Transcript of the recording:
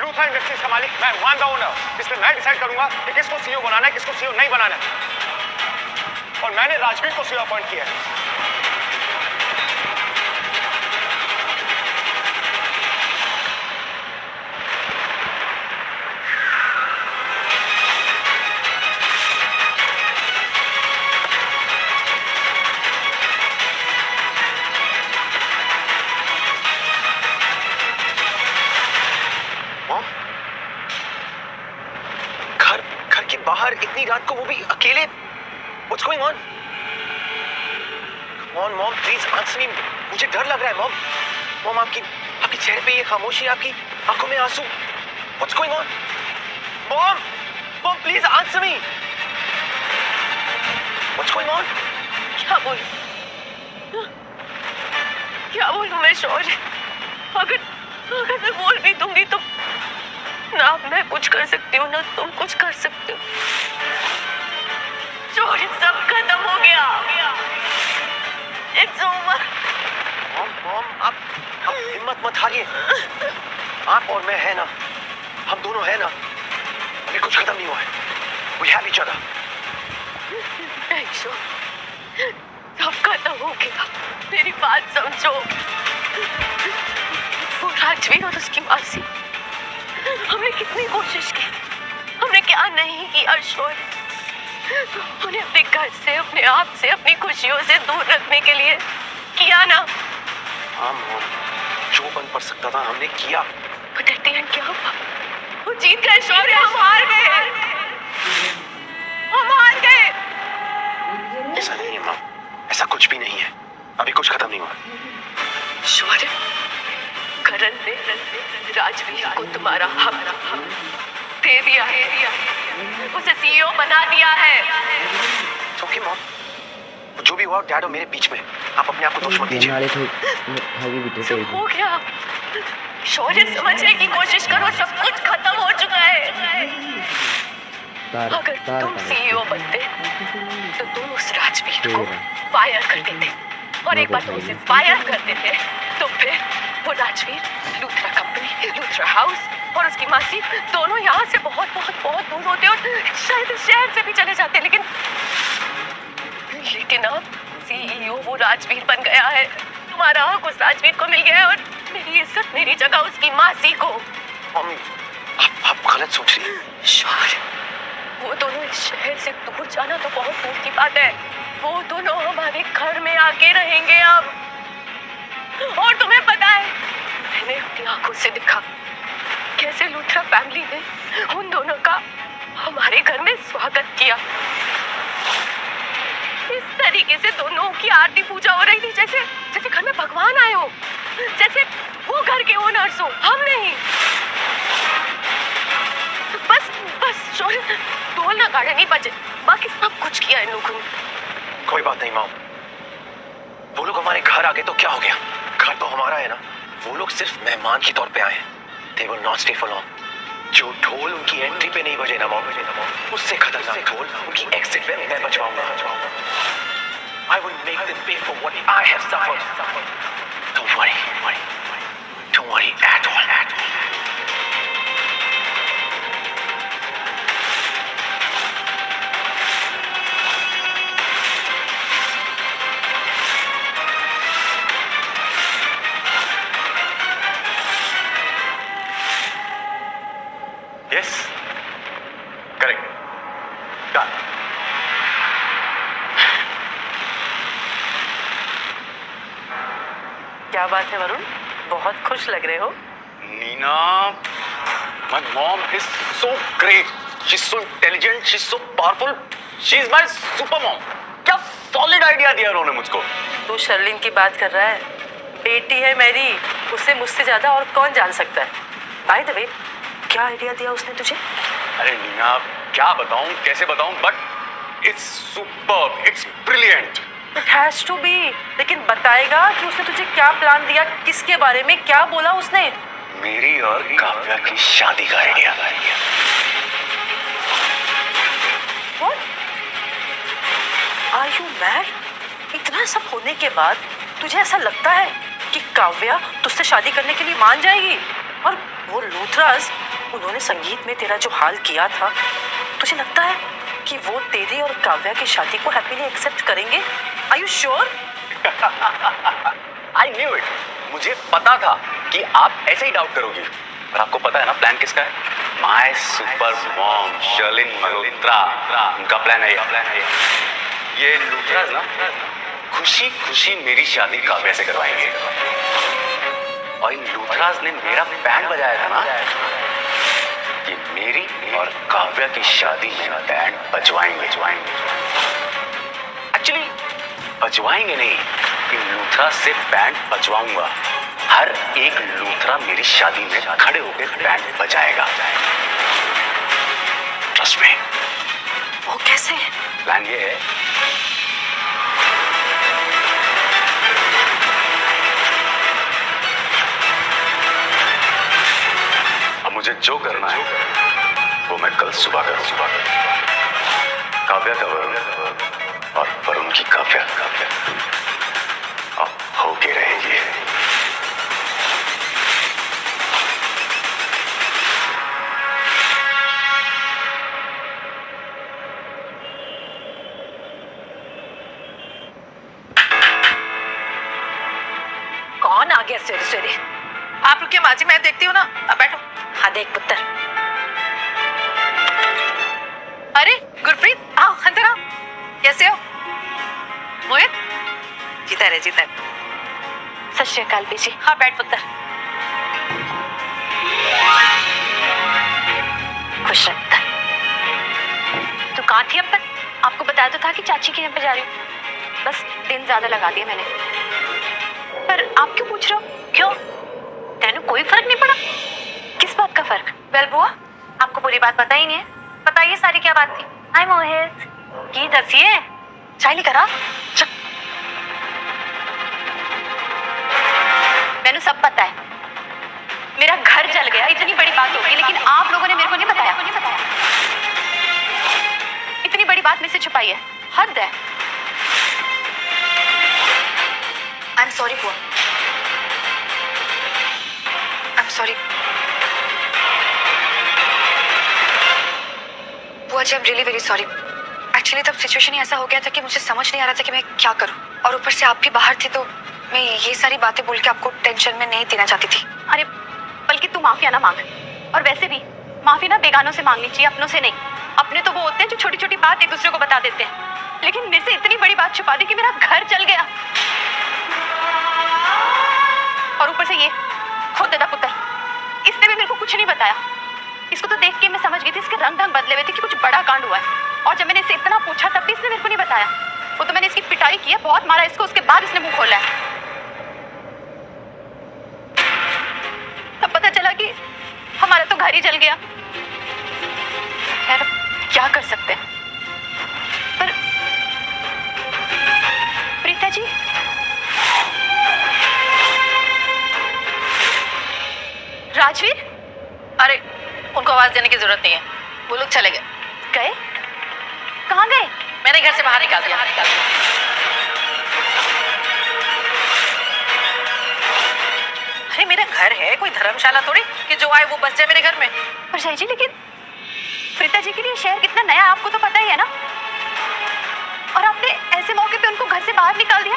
Luthra industries का मालिक मैं, वन द ओनर। इसलिए मैं डिसाइड करूंगा कि किसको सीईओ बनाना है, किसको सीईओ नहीं बनाना है। और मैंने राजवीर को सीईओ अपॉइंट किया है। बाहर इतनी रात को, वो भी अकेले। What's going on? Come on, Mom, please answer me. मुझे डर लग रहा है, Mom. Mom, आपकी चेहरे पे ये खामोशी, आपकी आंखों में आंसू। What's going on? Mom, Mom, please answer me. What's going on? क्या बोलूं मैं शौर्य? अगर मैं बोल भी दूंगी तो ना मैं कुछ कर सकती हूँ ना तुम कुछ कर सकते हो। शौर्य, सब खत्म हो गया। It's over. Mom, आप हिम्मत मत हारिए। आप और मैं है ना, हम दोनों है ना, अभी कुछ खत्म नहीं हुआ है। We have each other. नहीं शौर्य, सब खत्म हो गया। मेरी बात समझो। वो राजवीर और उसकी मासी, हमने कितनी कोशिश की, हमने क्या नहीं किया शौर्य। उन्हें अपने घर से, अपने आप से, अपनी खुशियों से दूर रखने के लिए किया ना। हाँ मॉम, जो बन पड़ सकता था हमने किया। But at the end क्या हुआ? वो जीत गए शौर्य, हम हार गए। हम हार गए। ऐसा नहीं है मॉम, ऐसा कुछ भी नहीं है। अभी कुछ खत्म नहीं हुआ। शौर्य, करण ने राजवीर को तुम्हारा हक दे दिया है, उसे सीईओ बना दिया है। ओके मॉम, जो भी हुआ डैड और मेरे बीच में, आप अपने आप को दोष मत दीजिए। सब हो गया शौर्य, समझने की कोशिश करो, सब कुछ खत्म हो चुका है। अगर तुम सीईओ बनते तो तुम उस राजवीर को फायर कर देते, और एक बार तुम उसे फायर कर देते तो फिर वो राजवीर, लूथरा कंपनी, लूथरा हाउस और उसकी मासी दोनों यहाँ से बहुत बहुत बहुत दूर होते और शायद इस शहर से भी चले जाते। लेकिन अब सीईओ वो राजवीर बन गया है। तुम्हारा हक उस राजवीर को मिल गया है और मेरी इज्जत, मेरी जगह उसकी मासी को। मम्मी, आप गलत सोच रही हैं। शौर्य, वो दोनों इस शहर से दूर जाना तो बहुत दूर की बात है, वो दोनों हमारे घर में आके रहेंगे अब। और तुम्हें पता है, मैंने अपनी आंखों से देखा कैसे लूथरा फैमिली ने उन दोनों का हमारे घर में स्वागत किया। इस तरीके से दोनों की आरती पूजा हो रही थी, जैसे घर में भगवान आए हो, जैसे वो घर के ओनर्स हो, हम नहीं। बस शौर्य, ढोल नगाड़े नहीं बजे, बाकी सब कुछ किया इन लोगों ने। कोई बात नहीं मॉम, वो लोग हमारे घर आ गए तो क्या हो गया? घर तो हमारा है ना। वो लोग सिर्फ मेहमान के तौर पे आए हैं। They will not stay for long. जो ढोल उनकी एंट्री पे नहीं बजे ना मॉम, उससे खतरनाक ढोल उनकी एग्जिट पे मैं बजवाऊंगा। I will make them pay for what I have suffered. Don't worry at all. Yes, correct. Done. क्या बात है वरुण, बहुत खुश लग रहे हो। Nina, my mom is so great. She's so intelligent. She's so powerful. She's my super mom. क्या solid idea दिया उन्होंने मुझको। तू शर्लिन की बात कर रहा है? बेटी है मेरी, उसे मुझसे ज्यादा और कौन जान सकता है। बाय द वे, क्या आइडिया दिया उसने तुझे? अरे नीना, क्या बताऊं, कैसे बताऊं, but it's superb, it's brilliant. It has to be, लेकिन बताएगा कि उसने तुझे क्या प्लान दिया, किसके बारे में क्या बोला उसने? मेरी और काव्या की शादी का idea. What? Are you mad? इतना सब होने के बाद तुझे ऐसा लगता है कि काव्या तुझसे शादी करने के लिए मान जाएगी? और वो लूथरास, उन्होंने संगीत में तेरा जो हाल किया था, तुझे लगता है कि वो तेरी और काव्या की शादी को हैप्पीली एक्सेप्ट करेंगे? Are you sure? I knew it, मुझे पता था कि आप ऐसे ही डाउट करोगी। और आपको पता है ना प्लान किसका है? My super mom Sherlyn Malhotra, उनका प्लान है ये लूथरास ना खुशी खुशी मेरी शादी काव्या से करवाएंगे। और इन लूथरास ने मेरा बैंड बजाया था ना कि मेरी और काव्या की शादी में बैंड बजवाएंगे। एक्चुअली बजवाएंगे नहीं, इन लूथरास से बैंड बजवाऊंगा। हर एक लूथरा मेरी शादी में खड़े होकर बैंड बजाएगा। Trust me. वो कैसे? प्लान ये है, अब मुझे जो करना है वो मैं कल सुबह करूँ। काव्या का वरुण और वरुण की काव्या अब होके रहेगी। कौन आ गया सवेरे सवेरे? आप रुकिए माँ जी, मैं देखती हूँ ना। अब बैठो। हाँ देख पुत्र। अरे गुरप्रीत, आओ अंदर आओ। कैसे हो? मोहित, जीता रहे जीता रहे। सत श्री अकाल बेजी। हाँ बैठ पुत्र। खुश रह पुत्र। तू कहाँ थी अब तक? आपको बताया तो था कि चाची के यहाँ पे जा रही हूँ। बस दिन ज्यादा लगा दिया मैंने। पर आप क्यों पूछ रहे हो? क्यों? तेनू कोई फर्क नहीं पड़ा? किस बात का फर्क? वेल बुआ, आपको पूरी बात पता ही नहीं है। बताइए सारी क्या बात थी? हाय मोहित, की दसिए। चाय लेकर आ। मैंने सब पता है। मेरा घर जल गया, इतनी बड़ी बात होगी, लेकिन आप लोगों ने मेरे को नहीं बताया। इतनी बड़ी बात मुझसे छुपाई है, हद है। आई एम सॉरी बुआ, आई एम सॉरी बुआ जी, I am really very sorry. Actually तब सिचुएशन ही ऐसा हो गया था कि मुझे समझ नहीं आ रहा था कि मैं क्या करूं, और ऊपर से आप भी बाहर थे, तो मैं ये सारी बातें बोल के आपको टेंशन में नहीं देना चाहती थी। अरे बल्कि तू माफिया ना मांग। और वैसे भी माफी ना बेगानों से मांगनी चाहिए, अपनों से नहीं। अपने तो वो होते हैं जो छोटी छोटी बात एक दूसरे को बता देते हैं, लेकिन मेरे से इतनी बड़ी बात छुपा दी कि मेरा घर जल गया। और ऊपर से ये खुद दादा पुत्र, इसने भी मेरे को कुछ नहीं बताया। इसको तो देख के मैं समझ गई थी इसके रंग ढंग बदले हुए थे कि कुछ बड़ा कांड हुआ है। और जब मैंने इससे इतना पूछा तब भी इसने मेरे को नहीं बताया। वो तो मैंने इसकी पिटाई की है, बहुत मारा इसको, उसके बाद इसने मुंह खोला है। तब पता चला कि हमारा तो घर ही जल गया। खैर क्या कर सकते हैं। पर प्रीता जी, राजवीर, अरे उनको आवाज देने की जरूरत नहीं है, वो लोग चले गए। गए? कहाँ गए? मैंने घर से बाहर निकाल दिया। अरे मेरा घर है, कोई धर्मशाला थोड़ी कि जो आए वो बस जाए मेरे घर में। पर शाही जी, लेकिन प्रीता जी के लिए शहर कितना नया आपको तो पता ही है ना। और आपने ऐसे मौके पे उनको घर से बाहर निकाल दिया।